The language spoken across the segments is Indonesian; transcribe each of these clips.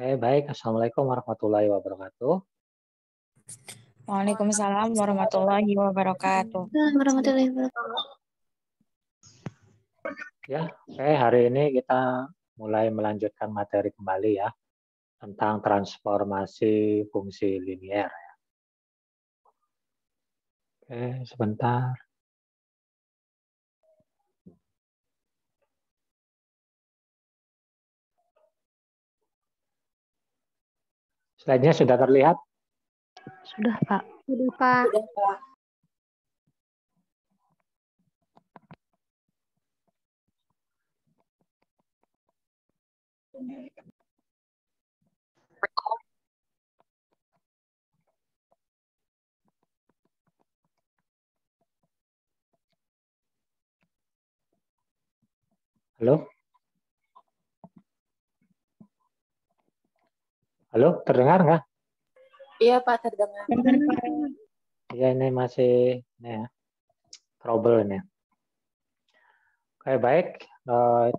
Baik. Assalamualaikum warahmatullahi wabarakatuh. Waalaikumsalam warahmatullahi wabarakatuh. Warahmatullahi wabarakatuh. Ya, hari ini kita mulai melanjutkan materi kembali ya tentang transformasi fungsi linier. Sebentar. Slide-nya sudah terlihat? Sudah, Pak. Sudah, Pak. Halo? Halo, terdengar nggak? Iya, Pak, terdengar. Iya, ini masih trouble ini. Oke, baik.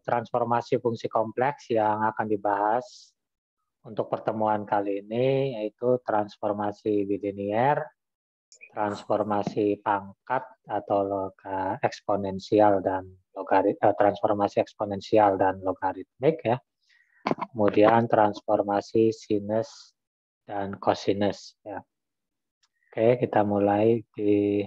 Transformasi fungsi kompleks yang akan dibahas untuk pertemuan kali ini yaitu transformasi bilinier, transformasi pangkat atau eksponensial dan transformasi eksponensial dan logaritmik ya. Kemudian transformasi sinus dan kosinus ya. Oke, kita mulai di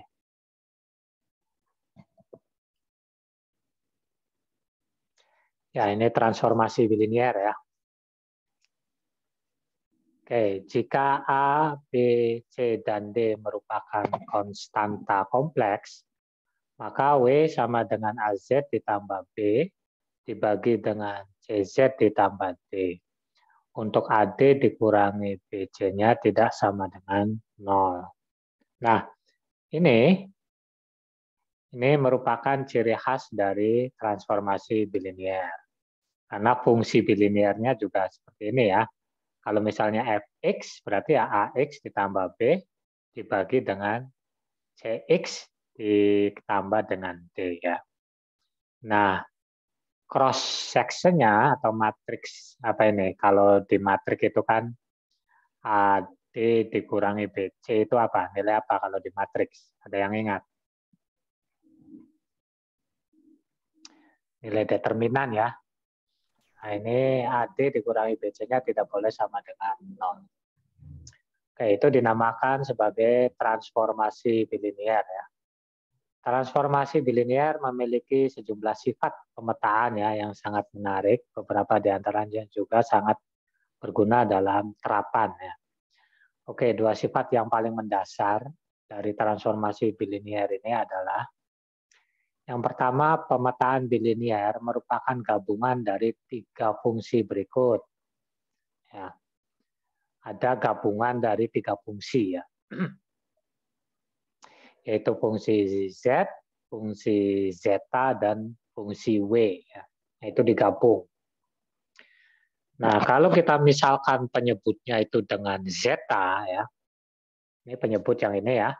ini transformasi bilinier ya. Oke, jika A, B, C, dan D merupakan konstanta kompleks, maka W sama dengan AZ ditambah B dibagi dengan CZ ditambah D. Untuk AD dikurangi BC-nya tidak sama dengan 0. Nah, ini merupakan ciri khas dari transformasi bilinier. Karena fungsi biliniernya juga seperti ini ya. Kalau misalnya fx berarti ya ax ditambah b dibagi dengan cx ditambah dengan d ya. Nah, cross sectionnya atau matriks apa ini? Kalau di matriks itu kan AD dikurangi BC itu apa? Nilai apa kalau di matriks? Ada yang ingat? Nilai determinan ya. Nah, ini AD dikurangi BC-nya tidak boleh sama dengan 0. Oke, itu dinamakan sebagai transformasi bilinier ya. Transformasi bilinier memiliki sejumlah sifat pemetaan ya yang sangat menarik. Beberapa di antaranya juga sangat berguna dalam terapan ya. Oke, dua sifat yang paling mendasar dari transformasi bilinier ini adalah yang pertama, pemetaan bilinier merupakan gabungan dari 3 fungsi berikut. Ya. Ada gabungan dari 3 fungsi ya. Yaitu fungsi Z, fungsi zeta, dan fungsi W. Ya. Itu digabung. Nah, kalau kita misalkan penyebutnya itu dengan zeta, ya. Ini penyebut yang ini ya.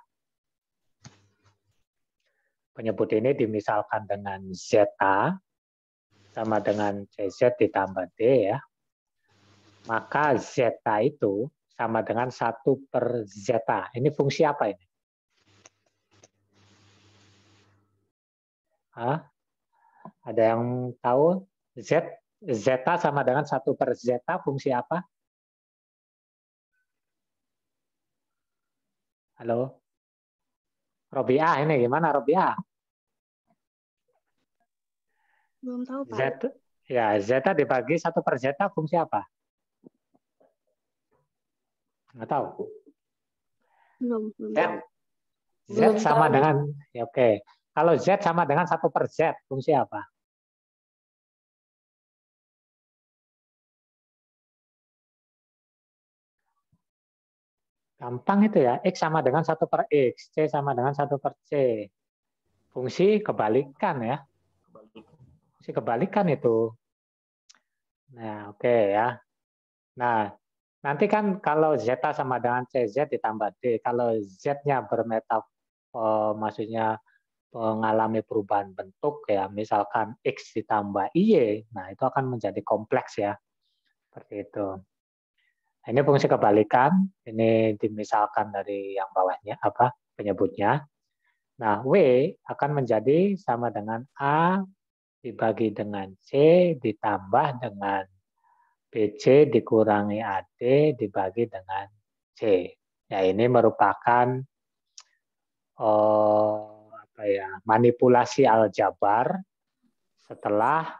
Penyebut ini dimisalkan dengan zeta, sama dengan CZ ditambah D ya. Maka zeta itu sama dengan 1/zeta. Ini fungsi apa ini? Ada yang tahu? Zeta sama dengan 1/zeta fungsi apa? Halo? Robiah ini gimana Robiah? Belum tahu, Pak. Zeta dibagi 1/zeta fungsi apa? Nggak tahu. Belum Z sama dengan, ya oke. Kalau Z sama dengan 1/Z, fungsi apa? Gampang itu ya, X sama dengan 1/X, C sama dengan 1/C. Fungsi kebalikan ya. Fungsi kebalikan itu. Nah, oke ya. Nah, nanti kan kalau zeta sama dengan CZ ditambah D, kalau Z-nya maksudnya mengalami perubahan bentuk ya, misalkan X ditambah Y, nah itu akan menjadi kompleks ya. Seperti itu. Ini fungsi kebalikan, ini dimisalkan dari yang bawahnya, apa penyebutnya. Nah, W akan menjadi sama dengan A dibagi dengan C ditambah dengan BC dikurangi AD dibagi dengan C. Ya, ini merupakan manipulasi aljabar setelah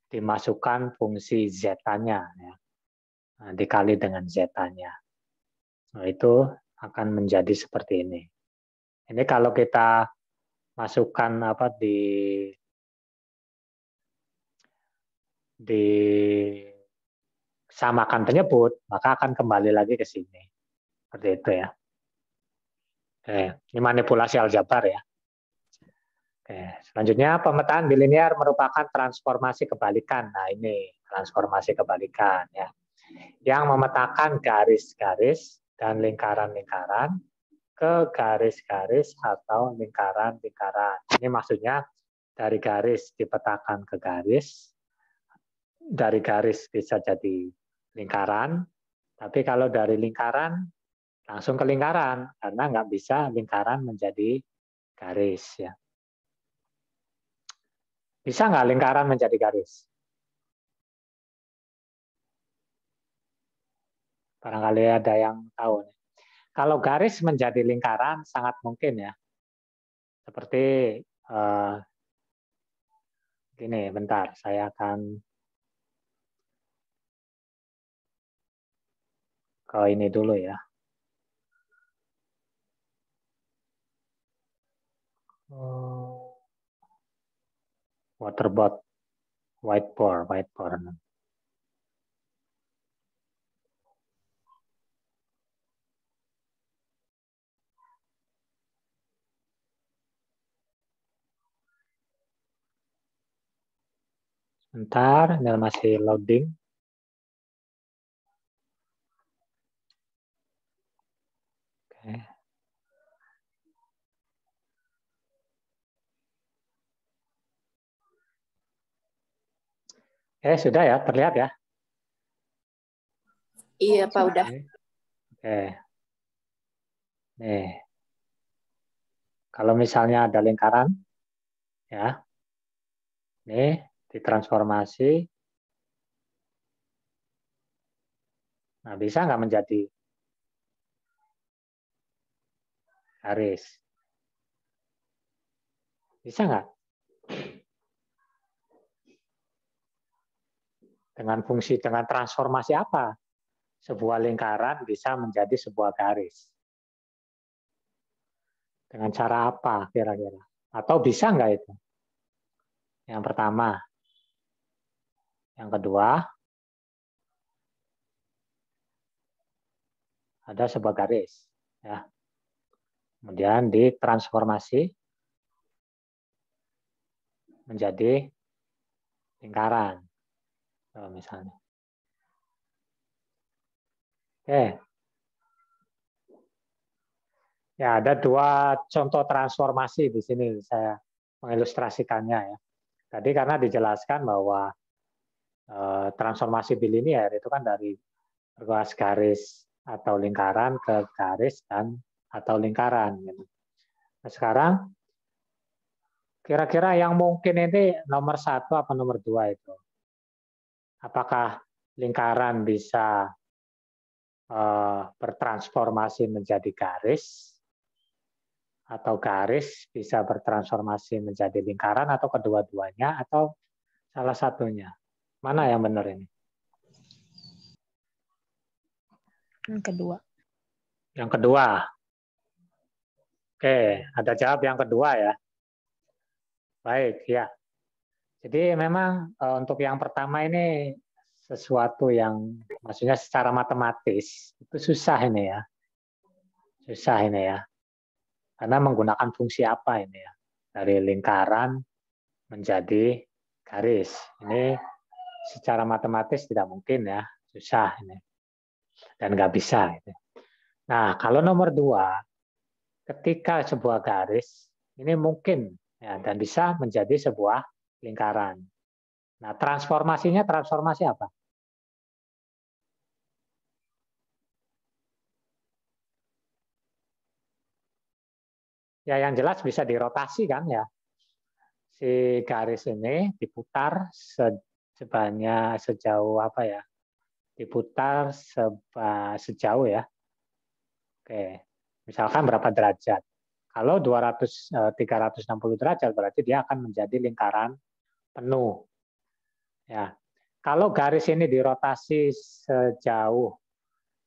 dimasukkan fungsi zeta-nya, ya. Nah, dikali dengan zeta-nya. Nah, itu akan menjadi seperti ini. Ini kalau kita masukkan disamakan penyebut, maka akan kembali lagi ke sini. Seperti itu ya. Oke, ini manipulasi aljabar ya. Oke, selanjutnya pemetaan bilinear merupakan transformasi kebalikan. Nah, ini transformasi kebalikan ya. Yang memetakan garis-garis dan lingkaran-lingkaran ke garis-garis atau lingkaran-lingkaran. Ini maksudnya dari garis dipetakan ke garis, dari garis bisa jadi lingkaran, tapi kalau dari lingkaran langsung ke lingkaran, karena nggak bisa lingkaran menjadi garis ya. Bisa nggak lingkaran menjadi garis? Barangkali ada yang tahu nih. Kalau garis menjadi lingkaran sangat mungkin ya. Seperti gini, bentar, saya akan ke ini dulu ya. Waterboard, whiteboard. Bentar, ini masih loading. Oke. Sudah ya, terlihat ya? Iya, Pak, udah. Oke. Nih. Kalau misalnya ada lingkaran, ya. Nih, ditransformasi. Nah, bisa nggak menjadi garis? Bisa nggak? Dengan transformasi apa? Sebuah lingkaran bisa menjadi sebuah garis. Dengan cara apa kira-kira? Atau bisa nggak itu? Yang pertama. Yang kedua, ada sebuah garis. Ya. Kemudian ditransformasi menjadi lingkaran. Misalnya. Oke. Ya, ada dua contoh transformasi di sini saya mengilustrasikannya ya. Tadi karena dijelaskan bahwa transformasi bilinear itu kan dari garis atau lingkaran ke garis dan atau lingkaran. Gitu. Nah, sekarang kira-kira yang mungkin ini nomor 1 apa nomor 2 itu? Apakah lingkaran bisa bertransformasi menjadi garis? Atau garis bisa bertransformasi menjadi lingkaran atau kedua-duanya atau salah satunya? Mana yang benar ini? Yang kedua. Yang kedua. Oke, ada jawab yang kedua ya. Baik, ya. Jadi memang untuk yang pertama ini sesuatu yang maksudnya secara matematis itu susah ini ya. Susah ini ya. Karena menggunakan fungsi apa ini ya? Dari lingkaran menjadi garis. Ini secara matematis tidak mungkin ya, susah ini. Dan nggak bisa. Gitu. Nah, kalau nomor 2, ketika sebuah garis, ini mungkin ya, dan bisa menjadi sebuah lingkaran. Nah, transformasinya transformasi apa? Ya yang jelas bisa dirotasi kan ya. Si garis ini diputar sebanyak sejauh apa ya? Diputar sejauh ya. Oke. Misalkan berapa derajat? Kalau 360 derajat berarti dia akan menjadi lingkaran penuh. Ya. Kalau garis ini dirotasi sejauh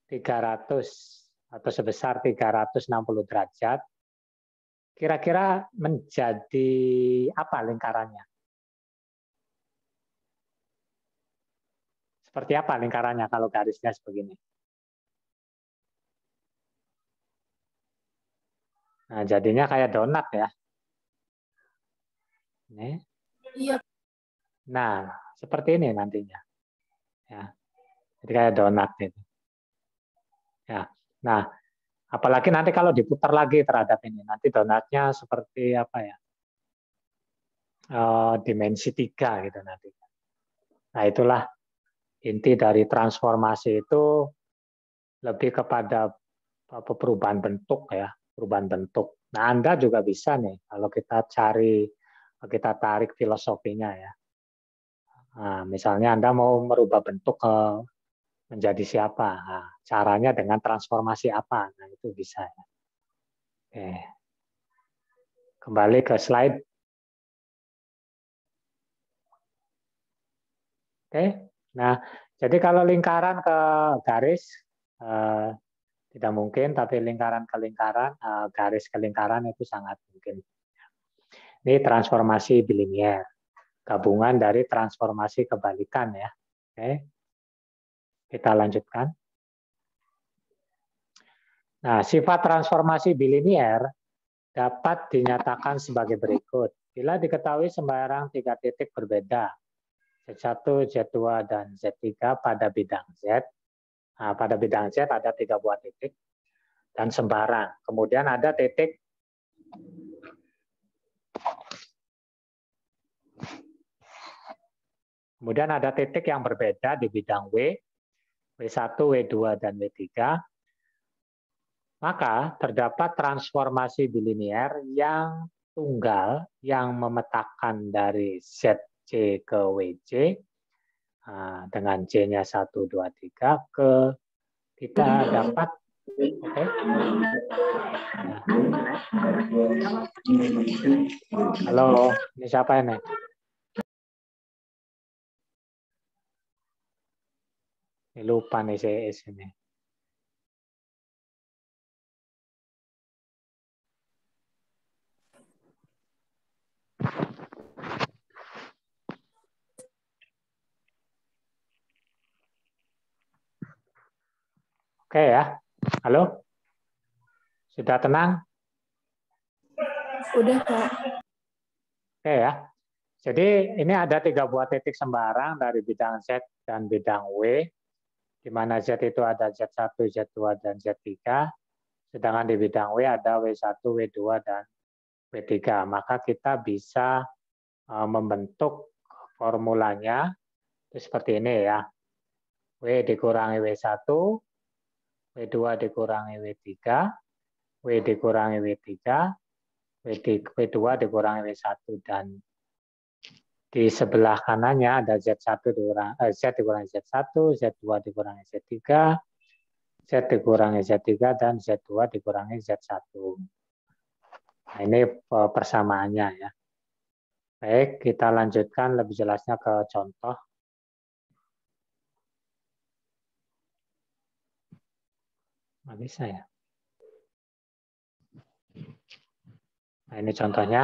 300 atau sebesar 360 derajat, kira-kira menjadi apa lingkarannya? Seperti apa lingkarannya kalau garisnya sebegini? Nah, jadinya kayak donat ya. Ini. Iya. Nah, seperti ini nantinya. Ya. Jadi kayak donat itu. Ya. Nah, apalagi nanti kalau diputar lagi terhadap ini, nanti donatnya seperti apa ya? Dimensi 3 gitu nanti. Nah, itulah inti dari transformasi itu lebih kepada perubahan bentuk ya, perubahan bentuk. Nah, Anda juga bisa nih kalau kita tarik filosofinya ya. Nah, misalnya Anda mau merubah bentuk menjadi siapa? Nah, caranya dengan transformasi apa? Nah, itu bisa ya. Oke. Kembali ke slide. Oke. Nah, jadi kalau lingkaran ke garis tidak mungkin, tapi lingkaran ke lingkaran, garis ke lingkaran itu sangat mungkin. Ini transformasi bilinier, gabungan dari transformasi kebalikan ya. Oke, kita lanjutkan. Nah, sifat transformasi bilinier dapat dinyatakan sebagai berikut. Bila diketahui sembarang 3 titik berbeda, Z1, Z2, dan Z3 pada bidang Z. Nah, pada bidang Z ada 3 buah titik dan sembarang. Kemudian ada titik yang berbeda di bidang W, W1, W2, dan W3. Maka terdapat transformasi bilinier yang tunggal yang memetakan dari ZC ke WC dengan C-nya 1, 2, 3 kita dapat Halo, ini siapa ini? Ini lupa nih CS ini. Oke ya, halo? Sudah tenang? Udah, Kak. Oke ya. Jadi ini ada 3 buah titik sembarang dari bidang Z dan bidang W, di mana Z itu ada Z1, Z2, dan Z3, sedangkan di bidang W ada W1, W2, dan W3. Maka kita bisa membentuk formulanya itu seperti ini ya. W dikurangi W1, W2 dikurangi W3, W dikurangi W3, W2 dikurangi W1, dan di sebelah kanannya ada Z1 dikurangi Z1, Z2 dikurangi Z3, Z dikurangi Z3, dan Z2 dikurangi Z1. Nah, ini persamaannya ya. Baik, kita lanjutkan lebih jelasnya ke contoh. Nggak bisa ya. Nah, ini contohnya.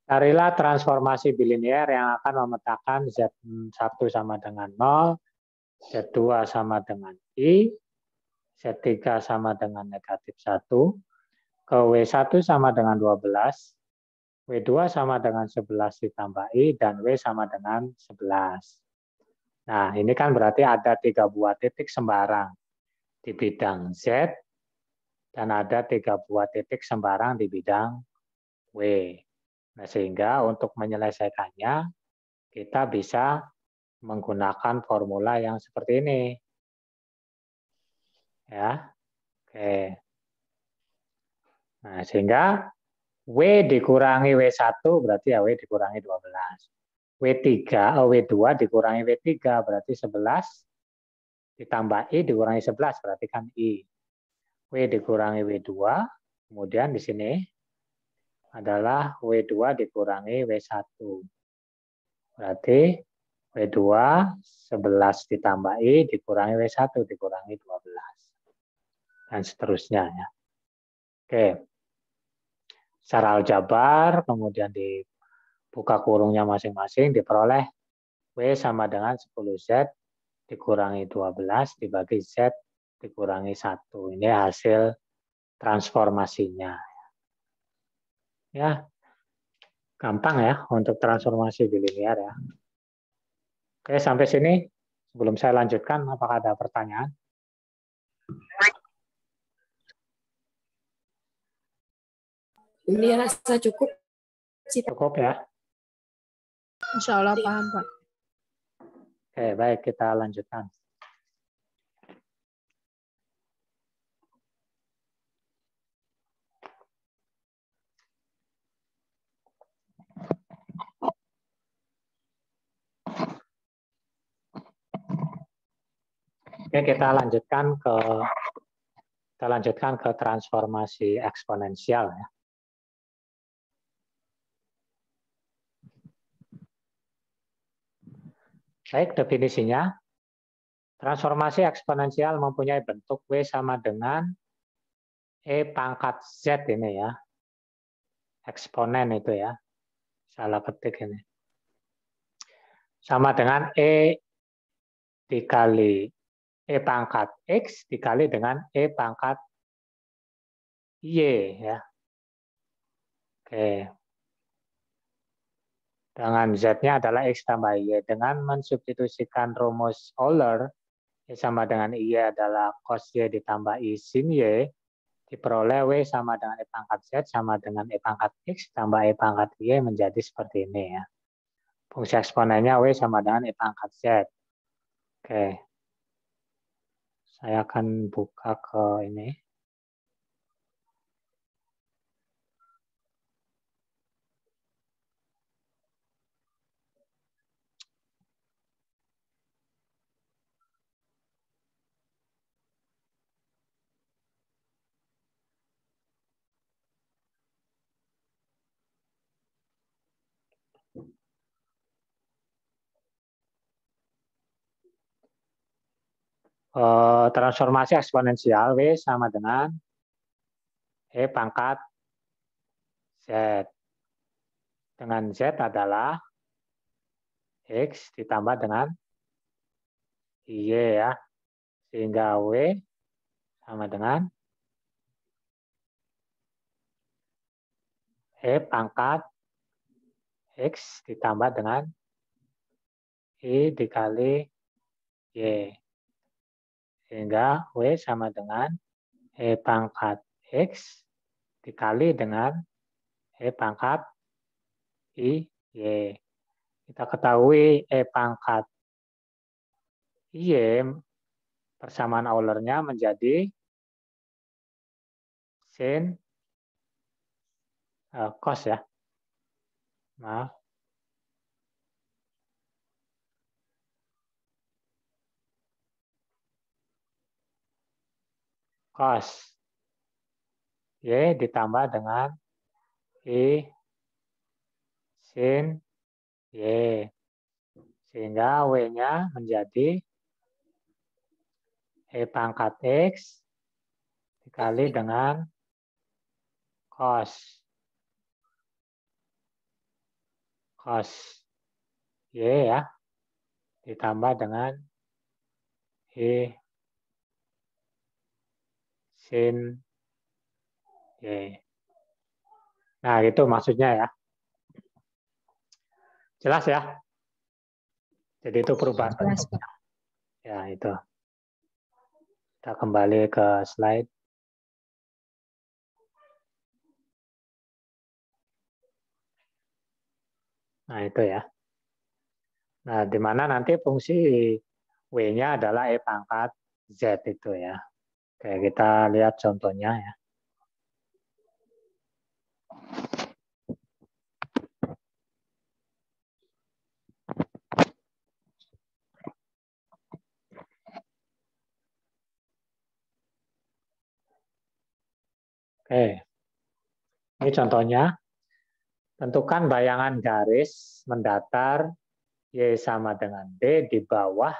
Carilah transformasi bilinier yang akan memetakan Z1 sama dengan 0, Z2 sama dengan I, Z3 sama dengan negatif 1, ke W1 sama dengan 12, W2 sama dengan 11 ditambah I, dan W sama dengan 11. Nah, ini kan berarti ada 3 buah titik sembarang di bidang Z, dan ada 3 buah titik sembarang di bidang W. Nah, sehingga untuk menyelesaikannya, kita bisa menggunakan formula yang seperti ini. Ya, oke. Nah, sehingga W dikurangi W1 berarti ya W dikurangi 12. W2 dikurangi W3 berarti 11. Ditambah I dikurangi 11 berarti kan I. W dikurangi W2, kemudian di sini adalah W2 dikurangi W1. Berarti W2 11 ditambah I dikurangi W1 dikurangi 12. Dan seterusnya ya. Oke. Secara aljabar, kemudian dibuka kurungnya masing-masing, diperoleh W sama dengan 10Z dikurangi 12 dibagi Z dikurangi 1. Ini hasil transformasinya. Ya, gampang ya untuk transformasi bilinear ya. Oke, sampai sini. Sebelum saya lanjutkan, apakah ada pertanyaan? Ini rasa cukup sih, Pak. Cukup ya. Insya Allah paham, Pak. Oke, baik, kita lanjutkan. Oke, kita lanjutkan ke transformasi eksponensial ya. Baik, definisinya. Transformasi eksponensial mempunyai bentuk W sama dengan E pangkat Z ini ya. Eksponen itu ya. Salah ketik ini. Sama dengan E dikali E pangkat X dikali dengan E pangkat Y ya. Oke. Dengan Z-nya adalah X tambah Y. Dengan mensubstitusikan rumus Euler, Y sama dengan Y adalah cos Y ditambah I sin Y, diperoleh W sama dengan E pangkat Z sama dengan E pangkat X tambah E pangkat Y menjadi seperti ini ya. Fungsi eksponennya W sama dengan E pangkat Z. Oke. Saya akan buka ke ini. Transformasi eksponensial W sama dengan E pangkat Z. Dengan Z adalah X ditambah dengan Y ya. Sehingga W sama dengan E pangkat X ditambah dengan I dikali Y. Sehingga W sama dengan E pangkat X dikali dengan E pangkat I, Y. Kita ketahui E pangkat Y persamaan Euler-nya menjadi sin cos ya. Maaf. Cos Y ditambah dengan I sin Y. Sehingga W-nya menjadi E pangkat X dikali dengan cos Y ya, ditambah dengan I sin Y. Nah, itu maksudnya ya. Jelas ya? Jadi itu perubahan Jelas, bentuknya. Ya, itu. Kita kembali ke slide. Nah, itu ya. Nah, di mana nanti fungsi W-nya adalah E pangkat Z itu ya. Oke, kita lihat contohnya ya. Oke. Ini contohnya. Tentukan bayangan garis mendatar Y sama dengan D di bawah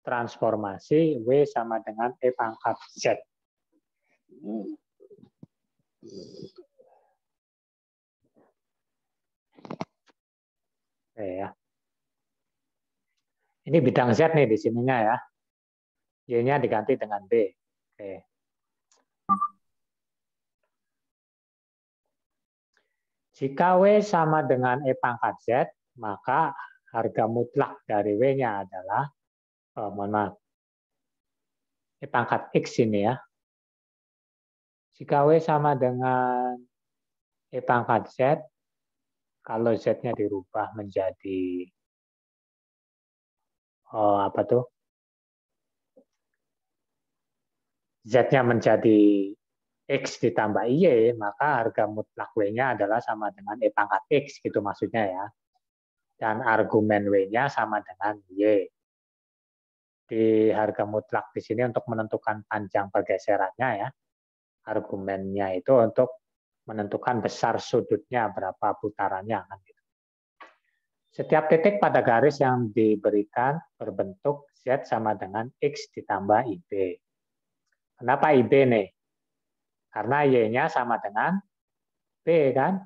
transformasi W sama dengan E pangkat Z. Oke, ya. Ini bidang Z nih di sininya ya. Y-nya diganti dengan D. Oke. Jika W sama dengan E pangkat Z, maka harga mutlak dari W-nya adalah, mohon maaf, E pangkat X ini ya. Jika W sama dengan E pangkat Z, kalau Z-nya dirubah menjadi, apa tuh? Z-nya menjadi X ditambah Y, maka harga mutlak W-nya adalah sama dengan E pangkat X, gitu maksudnya ya. Dan argumen W-nya sama dengan Y. Di harga mutlak di sini untuk menentukan panjang pergeserannya ya. Argumennya itu untuk menentukan besar sudutnya, berapa putarannya. Kan gitu. Setiap titik pada garis yang diberikan berbentuk Z sama dengan X ditambah IB. Kenapa IB nih? Karena Y-nya sama dengan B kan.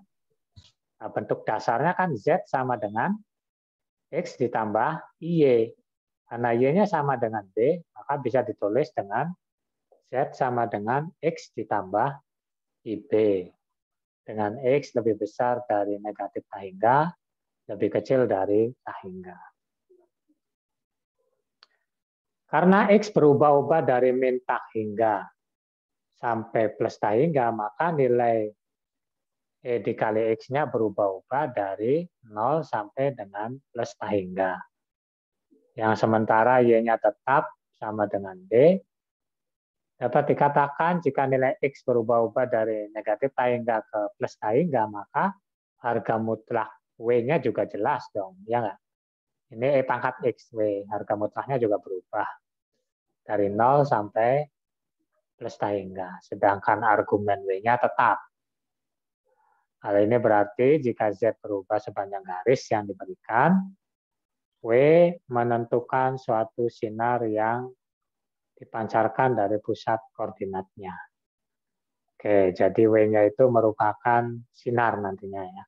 Nah, bentuk dasarnya kan Z sama dengan X ditambah Y. Karena Y-nya sama dengan B, maka bisa ditulis dengan Z sama dengan X ditambah IB. Dengan X lebih besar dari negatif tahingga, lebih kecil dari tahingga. Karena X berubah-ubah dari min tahingga sampai plus tahingga, maka nilai E dikali X-nya berubah-ubah dari 0 sampai dengan plus tahingga. Yang sementara Y-nya tetap sama dengan D, dapat dikatakan jika nilai X berubah-ubah dari negatif tahingga ke plus tahingga, maka harga mutlak W-nya juga jelas dong, ya nggak? Ini E pangkat X, W, harga mutlaknya juga berubah. Dari 0 sampai plus tahingga, sedangkan argumen W-nya tetap. Hal ini berarti jika Z berubah sepanjang garis yang diberikan, W menentukan suatu sinar yang dipancarkan dari pusat koordinatnya. Oke, jadi W-nya itu merupakan sinar nantinya ya.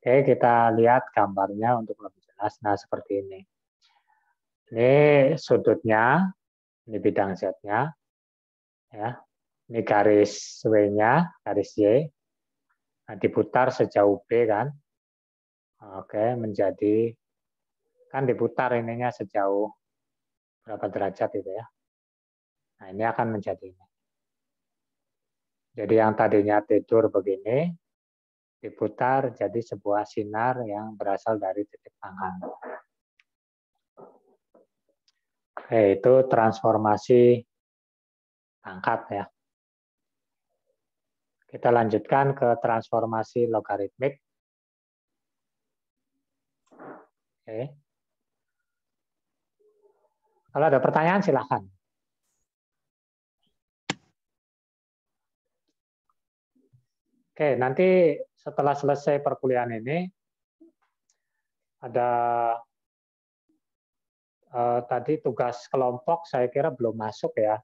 Oke, kita lihat gambarnya untuk lebih jelas. Nah, seperti ini. Ini sudutnya, ini bidang Z-nya. Ya. Ini garis W-nya, garis Y. Nah, diputar sejauh B kan. Oke, menjadi, kan diputar ininya sejauh berapa derajat itu ya. Nah, ini akan menjadi ini. Jadi yang tadinya tidur begini, diputar jadi sebuah sinar yang berasal dari titik tangan. Oke, itu transformasi pangkat ya. Kita lanjutkan ke transformasi logaritmik. Oke. Kalau ada pertanyaan silahkan. Oke, nanti setelah selesai perkuliahan ini ada tadi tugas kelompok saya kira belum masuk ya.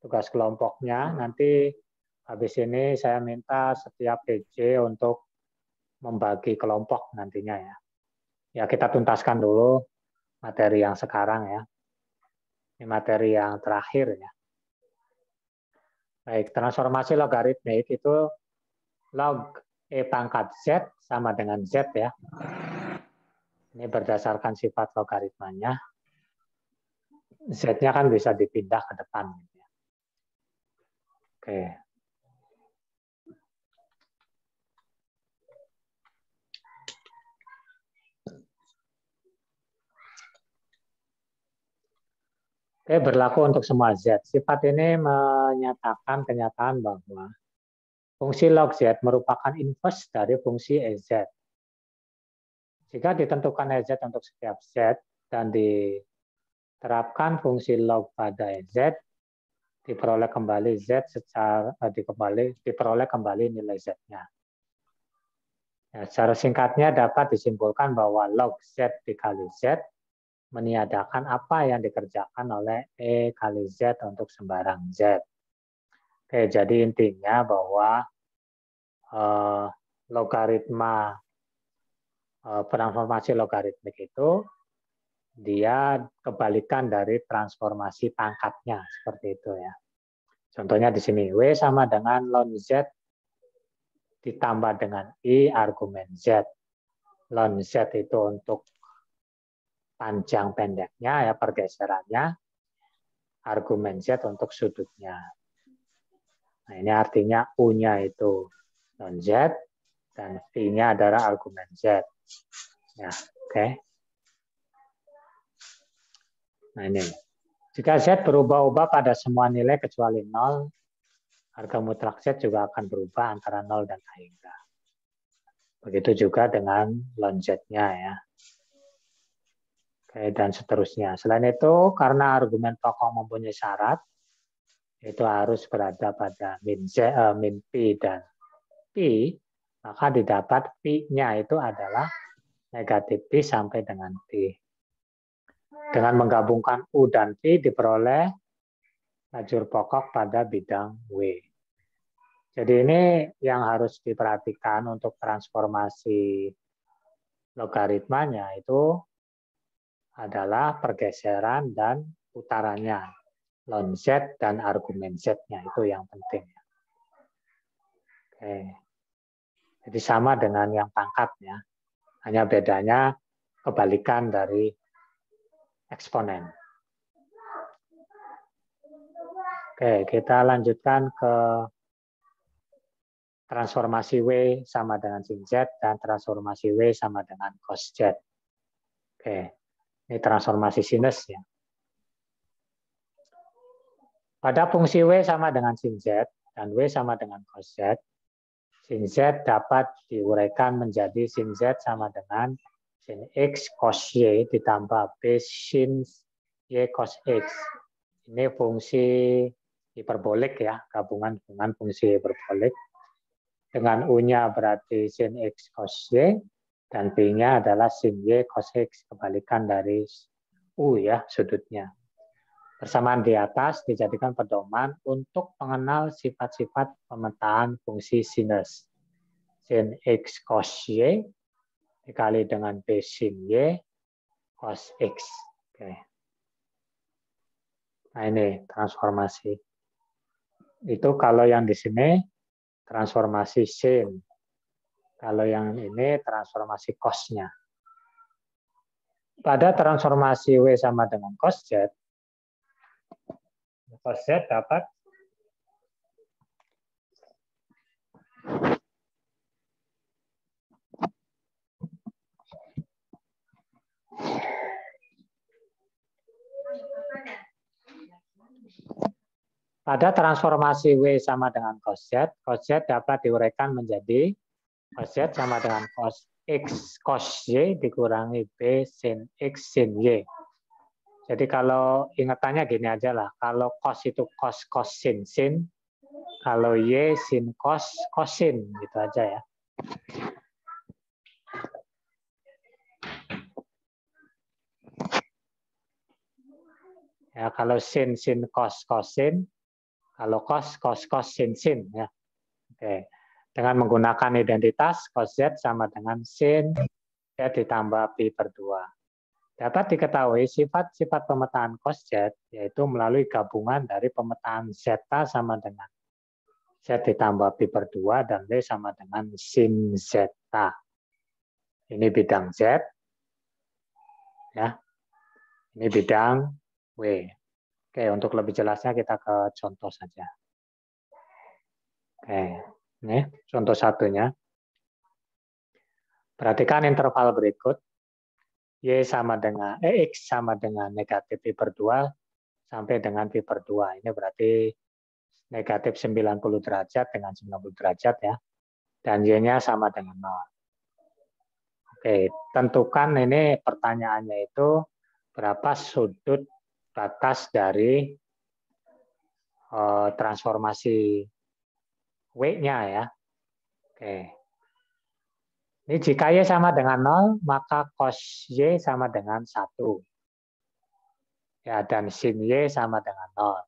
Tugas kelompoknya nanti habis ini saya minta setiap PJ untuk membagi kelompok nantinya ya. Ya kita tuntaskan dulu materi yang sekarang ya. Ini materi yang terakhir ya. Baik, transformasi logaritmik itu log E pangkat Z sama dengan Z ya. Ini berdasarkan sifat logaritmanya. Z-nya kan bisa dipindah ke depan. Oke. Oke, berlaku untuk semua Z. Sifat ini menyatakan kenyataan bahwa fungsi log Z merupakan inverse dari fungsi EZ. Jika ditentukan EZ untuk setiap Z dan diterapkan fungsi log pada EZ, diperoleh kembali Z secara diperoleh kembali nilai Z-nya. Ya, secara singkatnya dapat disimpulkan bahwa log Z dikali Z meniadakan apa yang dikerjakan oleh E kali Z untuk sembarang Z. Oke, jadi intinya bahwa logaritma transformasi logaritmik itu dia kebalikan dari transformasi pangkatnya, seperti itu ya. Contohnya di sini, W sama dengan ln Z ditambah dengan I argumen Z. Ln Z itu untuk panjang pendeknya, ya pergeserannya, argumen Z untuk sudutnya. Nah, ini artinya U-nya itu ln Z, dan V-nya adalah argumen Z. Ya, oke. Nah, ini. Jika Z berubah-ubah pada semua nilai kecuali 0, harga mutlak Z juga akan berubah antara 0 dan A hingga. Begitu juga dengan ln Z-nya ya. Oke, dan seterusnya. Selain itu, karena argumen pokok mempunyai syarat, itu harus berada pada min P dan P, maka didapat P-nya itu adalah negatif P sampai dengan P. Dengan menggabungkan U dan P diperoleh lajur pokok pada bidang W. Jadi ini yang harus diperhatikan untuk transformasi logaritmanya itu adalah pergeseran dan putarannya. Ln Z dan argumen Z-nya itu yang penting. Oke. Jadi sama dengan yang pangkatnya. Hanya bedanya kebalikan dari eksponen. Oke, kita lanjutkan ke transformasi W sama dengan sin Z dan transformasi W sama dengan cos Z. Oke, ini transformasi sinus ya. Pada fungsi W sama dengan sin Z dan W sama dengan cos Z, sin Z dapat diuraikan menjadi sin Z sama dengan sin X cos Y ditambah B sin Y cos X. Ini fungsi hiperbolik ya, gabungan dengan fungsi hiperbolik. Dengan U-nya berarti sin X cos Y, dan B-nya adalah sin Y cos X, kebalikan dari U ya, sudutnya. Persamaan di atas dijadikan pedoman untuk mengenal sifat-sifat pemetaan fungsi sinus. Sin X cos Y dikali dengan B sin Y cos X. Oke. Nah ini transformasi. Itu kalau yang di sini transformasi sin. Kalau yang ini transformasi cos-nya. Pada transformasi W sama dengan cos Z dapat pada transformasi W sama dengan cos Z dapat diuraikan menjadi cos Z sama dengan cos X cos Y dikurangi B sin X sin Y. Jadi kalau ingatannya gini aja lah, kalau cos itu cos cos sin sin, kalau Y sin cos cos sin, gitu aja ya. Ya kalau sin sin cos cos sin, kalau cos cos cos sin sin ya. Oke. Dengan menggunakan identitas cos Z sama dengan sin Z ditambah pi per 2. Dapat diketahui sifat-sifat pemetaan cos Z yaitu melalui gabungan dari pemetaan zeta sama dengan Z ditambah pi per 2 dan W sama dengan sin zeta. Ini bidang Z. Ya. Ini bidang W. Oke, untuk lebih jelasnya kita ke contoh saja. Oke, ini contoh satunya. Perhatikan interval berikut. Y sama dengan X sama dengan negatif pi per 2 sampai dengan pi per 2. Ini berarti negatif 90 derajat dengan 90 derajat ya. Dan Y-nya sama dengan 0. Oke, tentukan ini pertanyaannya itu berapa sudut batas dari transformasi W-nya ya. Oke. Ini jika Y sama dengan 0, maka cos Y sama dengan 1. Ya, dan sin Y sama dengan 0.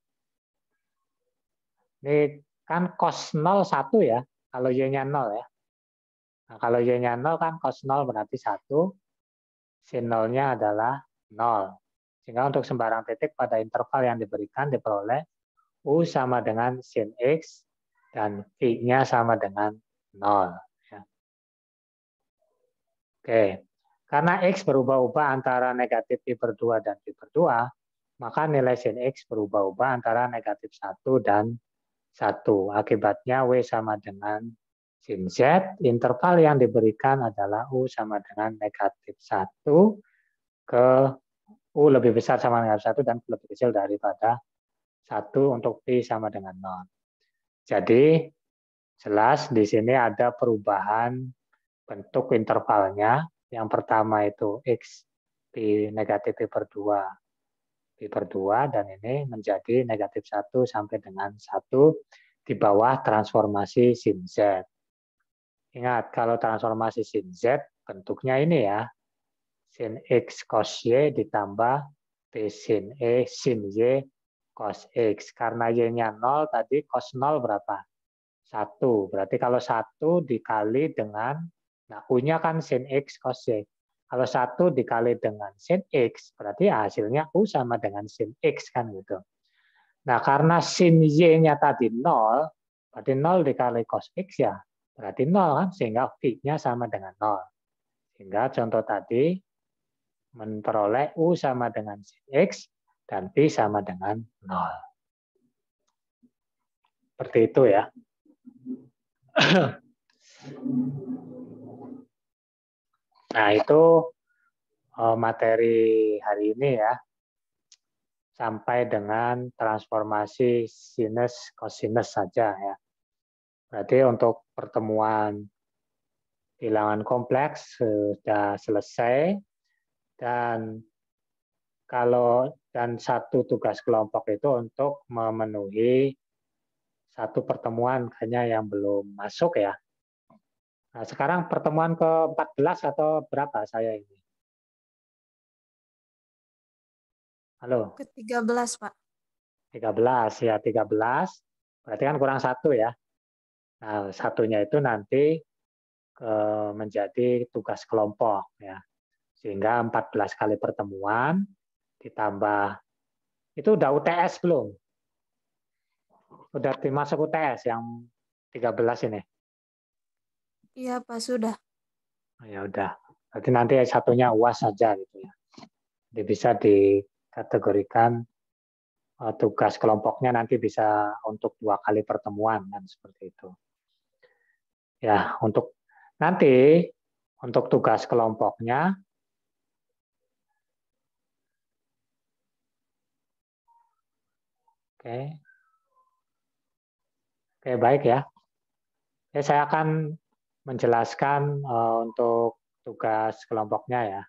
Ini kan cos 0 1 ya, kalau Y-nya 0 ya. Nah, kalau Y-nya 0 kan cos 0 berarti 1, sin 0-nya adalah 0. Sehingga untuk sembarang titik pada interval yang diberikan diperoleh U sama dengan sin X dan V-nya sama dengan 0. Ya. Oke, karena X berubah-ubah antara negatif I per 2 dan I per 2, maka nilai sin X berubah-ubah antara negatif 1 dan 1. Akibatnya W sama dengan sin Z, interval yang diberikan adalah U sama dengan negatif 1 ke U lebih besar sama dengan 1 dan lebih kecil daripada 1 untuk Pi sama dengan 0. Jadi jelas di sini ada perubahan bentuk intervalnya. Yang pertama itu X Pi negatif Pi per 2 Pi per 2 dan ini menjadi negatif 1 sampai dengan 1 di bawah transformasi sin Z. Ingat kalau transformasi sin Z bentuknya ini ya. Sin X cos Y ditambah P sin E sin Y cos X. Karena Y-nya 0 tadi cos 0 berapa? 1. Berarti kalau 1 dikali dengan, nah U-nya kan sin X cos Y. Kalau 1 dikali dengan sin X, berarti hasilnya U sama dengan sin X kan gitu. Nah karena sin Y-nya tadi 0, berarti 0 dikali cos X ya, berarti 0 kan, sehingga V-nya sama dengan 0. Sehingga contoh tadi, memperoleh U sama dengan sin X dan P sama dengan 0. Seperti itu ya. Nah itu materi hari ini ya. Sampai dengan transformasi sinus kosinus saja ya. Berarti untuk pertemuan bilangan kompleks sudah selesai. Dan satu tugas kelompok itu untuk memenuhi satu pertemuan hanya yang belum masuk ya. Nah, sekarang pertemuan ke-14 atau berapa saya ini? Halo? Ke-13, Pak. 13 ya, 13. Berarti kan kurang 1 ya. Nah, satunya itu nanti menjadi tugas kelompok ya. Sehingga 14 kali pertemuan ditambah, itu udah UTS belum? Udah masuk UTS yang 13 ini? Iya, Pak, sudah. Ya udah. Berarti nanti satunya UAS saja gitu ya. Jadi bisa dikategorikan tugas kelompoknya nanti bisa untuk 2 kali pertemuan kan seperti itu. Ya, untuk nanti untuk tugas kelompoknya Oke, baik ya. Saya akan menjelaskan untuk tugas kelompoknya ya.